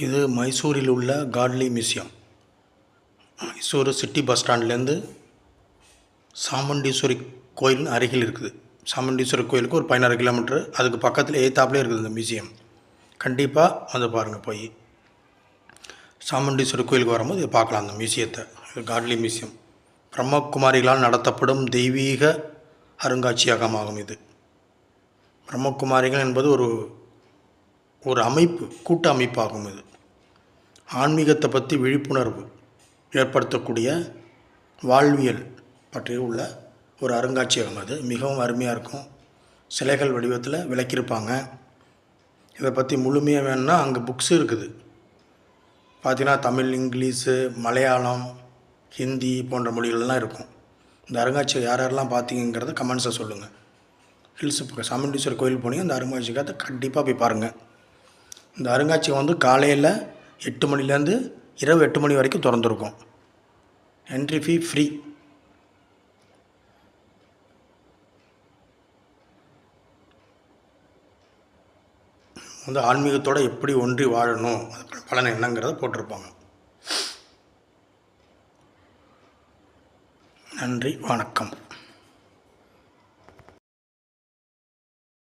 இது மைசூரில் உள்ள காட்லி மியூசியம். மைசூர் சிட்டி பஸ் ஸ்டாண்ட்லேருந்து சாமுண்டீஸ்வரி கோயில் அருகில் இருக்குது. சாமுண்டீஸ்வரி கோயிலுக்கு ஒரு 16 கிலோமீட்ரு. அதுக்கு பக்கத்தில் எய்த்தாப்புலேயே இருக்குது இந்த மியூசியம். கண்டிப்பாக வந்து பாருங்கள். போய் சாமுண்டீஸ்வரி கோயிலுக்கு வரும்போது இதை பார்க்கலாம். அந்த மியூசியத்தை, காட்லி மியூசியம் பிரம்மகுமாரிகளால் நடத்தப்படும் தெய்வீக அருங்காட்சியகமாகும். இது பிரம்மகுமாரிகள் என்பது ஒரு அமைப்பு, கூட்ட அமைப்பாகும். இது ஆன்மீகத்தை பற்றி விழிப்புணர்வு ஏற்படுத்தக்கூடிய வாழ்வியல் பற்றி உள்ள ஒரு அருங்காட்சியகம். அது மிகவும் அருமையாக இருக்கும். சிலைகள் வடிவத்தில் விளக்கியிருப்பாங்க. இதை பற்றி முழுமையாக வேணும்னா அங்கே புக்ஸு இருக்குது. பார்த்திங்கன்னா தமிழ், இங்கிலீஷு, மலையாளம், ஹிந்தி போன்ற மொழிகள்லாம் இருக்கும். இந்த அருங்காட்சியகம் யாரெல்லாம் பார்த்தீங்கிறத கமெண்ட்ஸை சொல்லுங்கள். ஹில்ஸ் சாமுண்டீஸ்வரர் கோயில் போனீங்க, இந்த அருங்காட்சியகத்தை கண்டிப்பாக போய் பாருங்கள். இந்த அருங்காட்சியகம் வந்து காலையில் 8 மணிலேருந்து இரவு 8 மணி வரைக்கும் திறந்துருக்கும். என்ட்ரி ஃபீ ஃப்ரீ. வந்து ஆன்மீகத்தோடு எப்படி ஒன்றி வாழணும், பலன் என்னங்கிறத போட்டிருப்பாங்க. நன்றி, வணக்கம்.